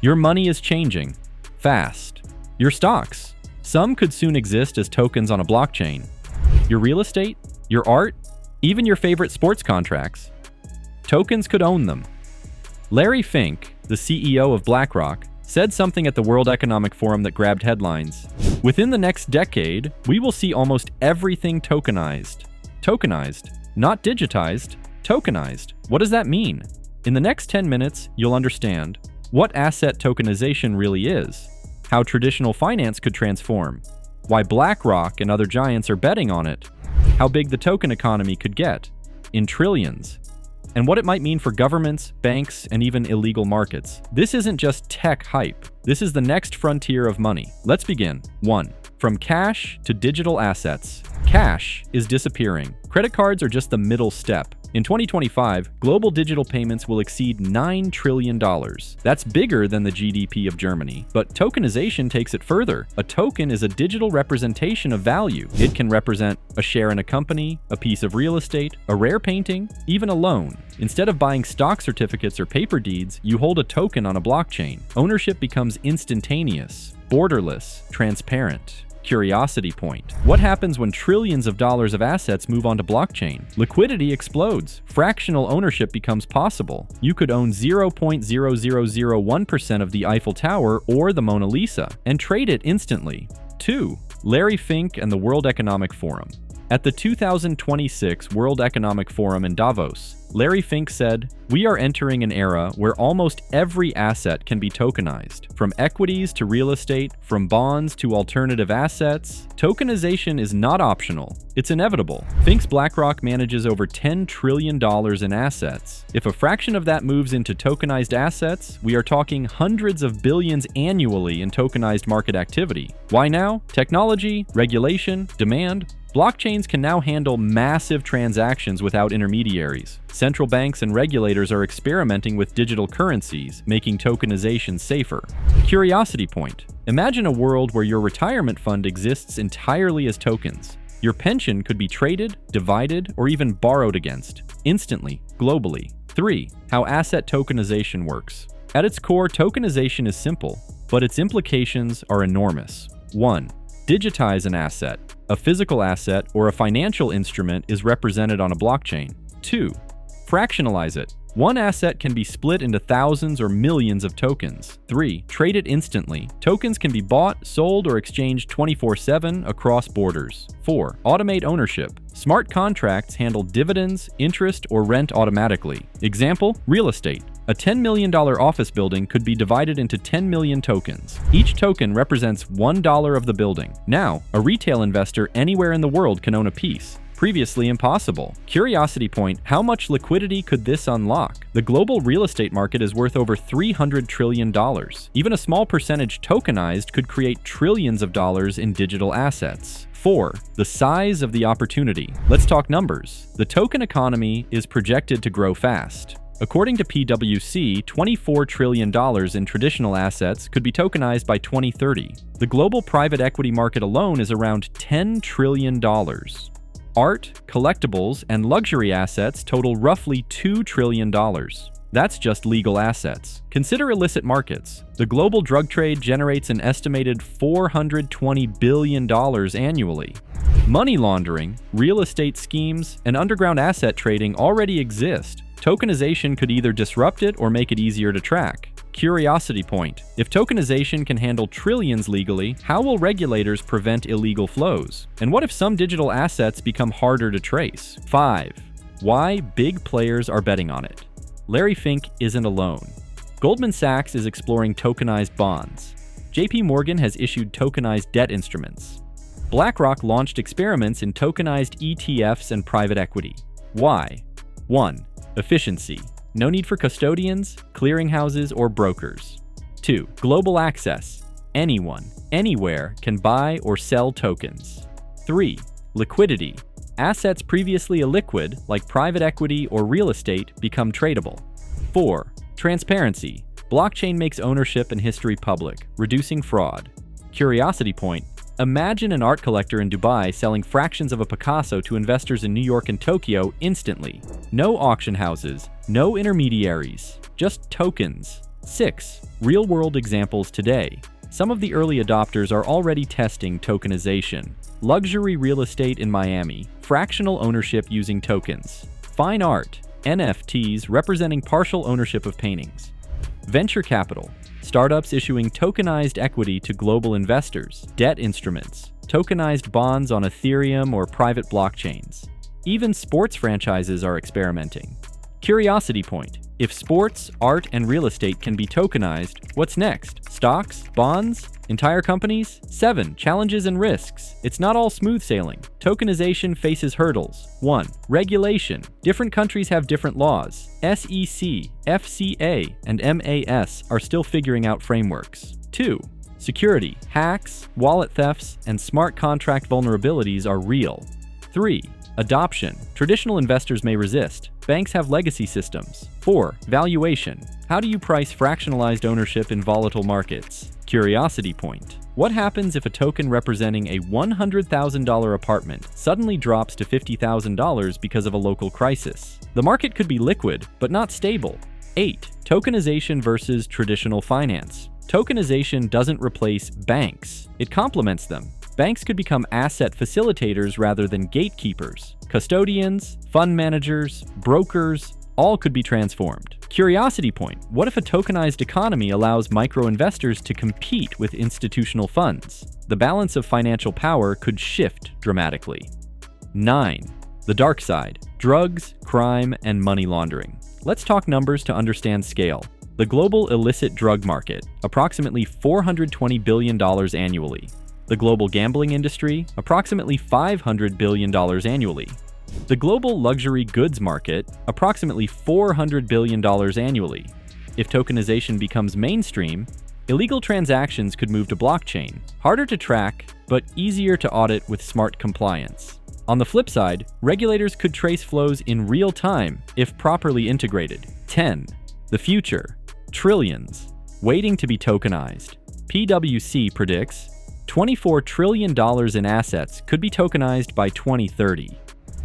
Your money is changing fast. Your stocks. Some could soon exist as tokens on a blockchain. Your real estate, your art, even your favorite sports contracts. Tokens could own them. Larry Fink, the CEO of BlackRock, said something at the World Economic Forum that grabbed headlines. Within the next decade, we will see almost everything tokenized. Tokenized, not digitized, tokenized. What does that mean? In the next 10 minutes, you'll understand what asset tokenization really is, how traditional finance could transform, why BlackRock and other giants are betting on it, how big the token economy could get, in trillions, and what it might mean for governments, banks, and even illegal markets. This isn't just tech hype. This is the next frontier of money. Let's begin. 1. From cash to digital assets. Cash is disappearing. Credit cards are just the middle step. In 2025, global digital payments will exceed $9 trillion. That's bigger than the GDP of Germany. But tokenization takes it further. A token is a digital representation of value. It can represent a share in a company, a piece of real estate, a rare painting, even a loan. Instead of buying stock certificates or paper deeds, you hold a token on a blockchain. Ownership becomes instantaneous, borderless, transparent. Curiosity point. What happens when trillions of dollars of assets move onto blockchain? Liquidity explodes. Fractional ownership becomes possible. You could own 0.0001% of the Eiffel Tower or the Mona Lisa and trade it instantly. 2. Larry Fink and the World Economic Forum. At the 2026 World Economic Forum in Davos, Larry Fink said, "We are entering an era where almost every asset can be tokenized. From equities to real estate, from bonds to alternative assets, tokenization is not optional. It's inevitable." Fink's BlackRock manages over $10 trillion in assets. If a fraction of that moves into tokenized assets, we are talking hundreds of billions annually in tokenized market activity. Why now? Technology, regulation, demand. Blockchains can now handle massive transactions without intermediaries. Central banks and regulators are experimenting with digital currencies, making tokenization safer. Curiosity point. Imagine a world where your retirement fund exists entirely as tokens. Your pension could be traded, divided, or even borrowed against, instantly, globally. 3. How asset tokenization works. At its core, tokenization is simple, but its implications are enormous. 1. Digitize an asset. A physical asset or a financial instrument is represented on a blockchain. 2. Fractionalize it. One asset can be split into thousands or millions of tokens. 3. Trade it instantly. Tokens can be bought, sold, or exchanged 24/7 across borders. 4. Automate ownership. Smart contracts handle dividends, interest, or rent automatically. Example, real estate. A $10 million office building could be divided into 10 million tokens. Each token represents $1 of the building. Now, a retail investor anywhere in the world can own a piece. Previously impossible. Curiosity point, how much liquidity could this unlock? The global real estate market is worth over $300 trillion. Even a small percentage tokenized could create trillions of dollars in digital assets. 4. The size of the opportunity. Let's talk numbers. The token economy is projected to grow fast. According to PwC, $24 trillion in traditional assets could be tokenized by 2030. The global private equity market alone is around $10 trillion. Art, collectibles, and luxury assets total roughly $2 trillion. That's just legal assets. Consider illicit markets. The global drug trade generates an estimated $420 billion annually. Money laundering, real estate schemes, and underground asset trading already exist. Tokenization could either disrupt it or make it easier to track. Curiosity point. If tokenization can handle trillions legally, how will regulators prevent illegal flows? And what if some digital assets become harder to trace? 5. Why big players are betting on it. Larry Fink isn't alone. Goldman Sachs is exploring tokenized bonds. JP Morgan has issued tokenized debt instruments. BlackRock launched experiments in tokenized ETFs and private equity. Why? 1. Efficiency. No need for custodians, clearinghouses, or brokers. 2. Global access. Anyone, anywhere can buy or sell tokens. 3. Liquidity. Assets previously illiquid, like private equity or real estate, become tradable. 4. Transparency. Blockchain makes ownership and history public, reducing fraud. Curiosity point. Imagine an art collector in Dubai selling fractions of a Picasso to investors in New York and Tokyo instantly. No auction houses, no intermediaries, just tokens. 6. Real-world examples today. Some of the early adopters are already testing tokenization. Luxury real estate in Miami, fractional ownership using tokens. Fine art, NFTs representing partial ownership of paintings. Venture capital, startups issuing tokenized equity to global investors. Debt instruments, tokenized bonds on Ethereum or private blockchains. Even sports franchises are experimenting. Curiosity point. If sports, art, and real estate can be tokenized, what's next? Stocks? Bonds? Entire companies? 7. Challenges and risks. It's not all smooth sailing. Tokenization faces hurdles. 1. Regulation. Different countries have different laws. SEC, FCA, and MAS are still figuring out frameworks. 2. Security. Hacks, wallet thefts, and smart contract vulnerabilities are real. 3. Adoption. Traditional investors may resist. Banks have legacy systems. 4. Valuation. How do you price fractionalized ownership in volatile markets? Curiosity point. What happens if a token representing a $100,000 apartment suddenly drops to $50,000 because of a local crisis? The market could be liquid, but not stable. 8. Tokenization versus traditional finance. Tokenization doesn't replace banks. It complements them. Banks could become asset facilitators rather than gatekeepers. Custodians, fund managers, brokers, all could be transformed. Curiosity point. What if a tokenized economy allows micro-investors to compete with institutional funds? The balance of financial power could shift dramatically. 9. The dark side. Drugs, crime, and money laundering. Let's talk numbers to understand scale. The global illicit drug market, approximately $420 billion annually. The global gambling industry, approximately $500 billion annually. The global luxury goods market, approximately $400 billion annually. If tokenization becomes mainstream, illegal transactions could move to blockchain, harder to track, but easier to audit with smart compliance. On the flip side, regulators could trace flows in real time if properly integrated. 10. The future. Trillions. Waiting to be tokenized. PwC predicts $24 trillion in assets could be tokenized by 2030.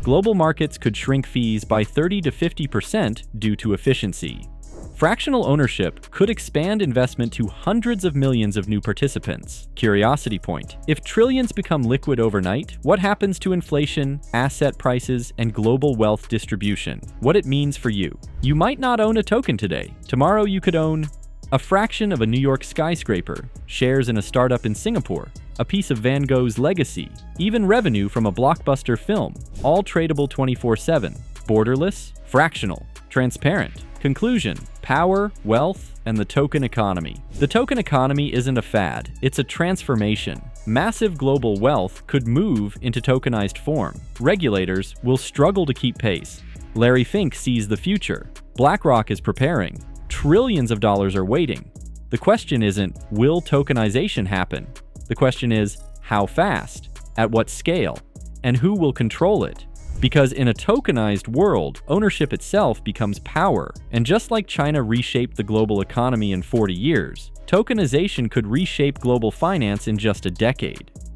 Global markets could shrink fees by 30 to 50% due to efficiency. Fractional ownership could expand investment to hundreds of millions of new participants. Curiosity point. If trillions become liquid overnight, what happens to inflation, asset prices, and global wealth distribution? What it means for you. You might not own a token today. Tomorrow you could own a fraction of a New York skyscraper, shares in a startup in Singapore, a piece of Van Gogh's legacy, even revenue from a blockbuster film, all tradable 24/7, borderless, fractional, transparent. Conclusion: power, wealth, and the token economy. The token economy isn't a fad, it's a transformation. Massive global wealth could move into tokenized form. Regulators will struggle to keep pace. Larry Fink sees the future. BlackRock is preparing. Trillions of dollars are waiting. The question isn't, will tokenization happen? The question is, how fast? At what scale? And who will control it? Because in a tokenized world, ownership itself becomes power. And just like China reshaped the global economy in 40 years, tokenization could reshape global finance in just a decade.